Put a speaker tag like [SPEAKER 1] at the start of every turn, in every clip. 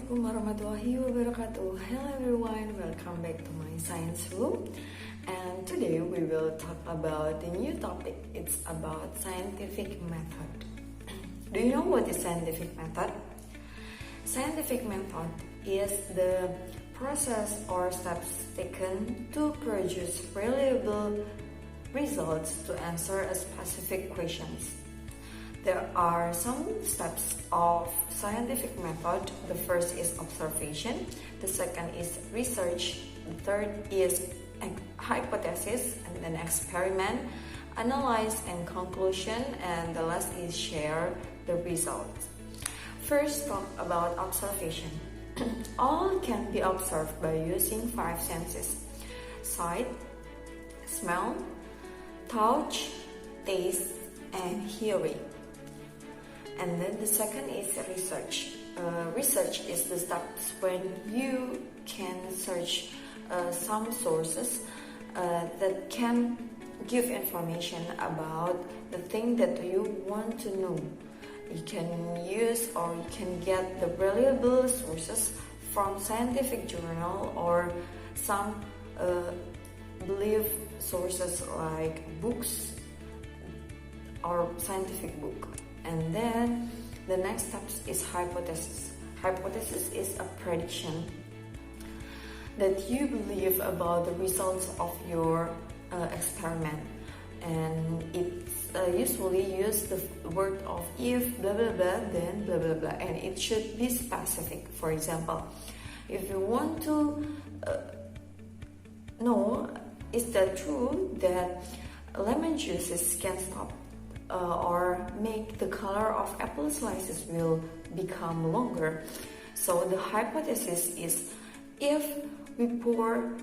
[SPEAKER 1] Assalamualaikum warahmatullahi wabarakatuh. Hello everyone, welcome back to my science room. And today we will talk about the new topic. It's about scientific method. Do you know what is scientific method? Scientific method is the process or steps taken to produce reliable results to answer a specific questions. There are some steps of scientific method. The first is observation, the second is research, the third is hypothesis, and then experiment, analyze and conclusion, and the last is share the results. First, talk about observation. All can be observed by using 5 senses: sight, smell, touch, taste, and hearing. And then the second is research. Research is the steps when you can search some sources that can give information about the thing that you want to know. You can use or you can get the reliable sources from scientific journal or some believed sources like books or scientific book. And then the next step is hypothesis. Hypothesis is a prediction that you believe about the results of your experiment, and it's usually use the word of if blah blah blah then blah blah blah, and it should be specific. For example, if you want to know is that true that lemon juices can stop or make the color of apple slices will become longer. So the hypothesis is if we pour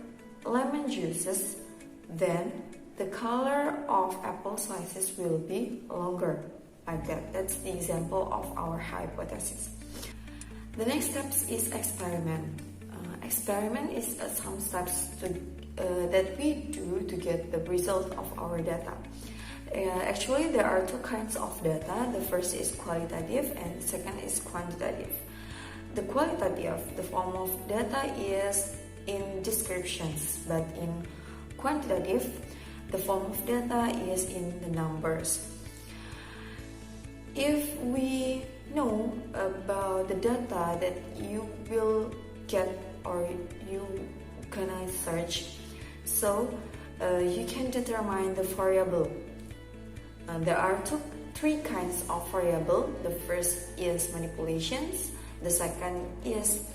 [SPEAKER 1] lemon juices, then the color of apple slices will be longer. Like that. That's the example of our hypothesis. The next step is experiment. Experiment is some steps that we do to get the result of our data. Actually, there are 2 kinds of data. The first is qualitative and the second is quantitative. The qualitative, the form of data is in descriptions, but in quantitative, the form of data is in the numbers. If we know about the data that you will get or you gonna search, so you can determine the variable. There are 3 kinds of variable. The first is manipulations, the second is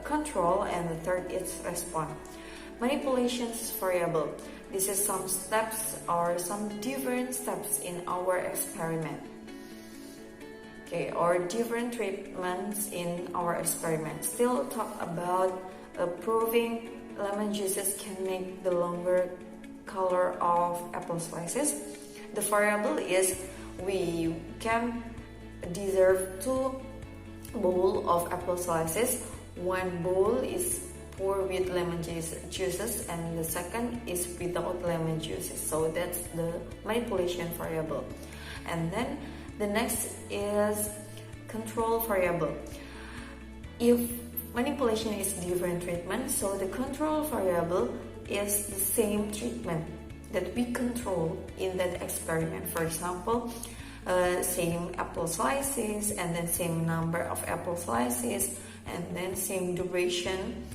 [SPEAKER 1] control, and the third is response. Manipulations variable. This is some steps or some different steps in our experiment. Okay, or different treatments in our experiment. Still talk about proving lemon juices can make the longer color of apple slices. The variable is we can deserve 2 bowls of apple slices. One bowl is poured with lemon juices and the second is without lemon juices. So that's the manipulation variable. And then the next is control variable. If manipulation is different treatment, so the control variable is the same treatment that we control in that experiment. For example, same apple slices and then same number of apple slices and then same duration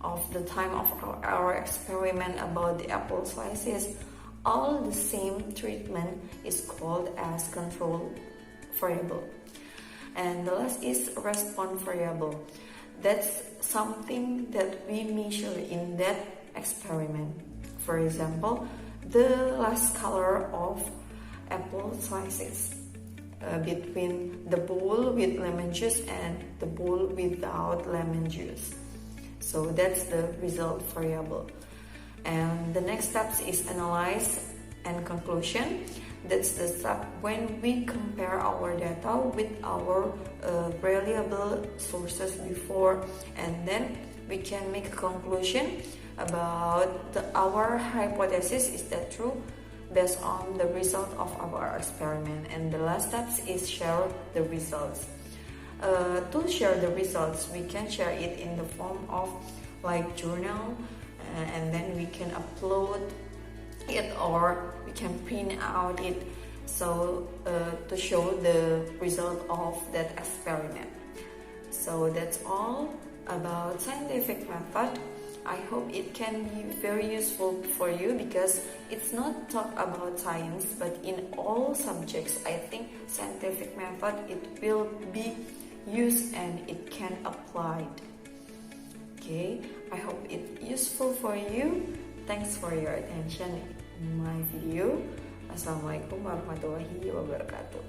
[SPEAKER 1] of the time of our experiment about the apple slices. All the same treatment is called as control variable. And the last is response variable. That's something that we measure in that experiment. For example, the last color of apple slices between the bowl with lemon juice and the bowl without lemon juice. So that's the result variable. And the next step is analyze and conclusion. That's the step when we compare our data with our reliable sources before, and then we can make a conclusion about our hypothesis. Is that true? Based on the result of our experiment. And the last step is share the results. to share the results, we can share it in the form of like journal, and then we can upload it or we can print out it, so to show the result of that experiment. So that's all about scientific method. I hope it can be very useful for you, because it's not talk about science, but in all subjects I think scientific method it will be used and it can applied. Okay, I hope it's useful for you. Thanks for your attention in my video. Assalamualaikum warahmatullahi wabarakatuh.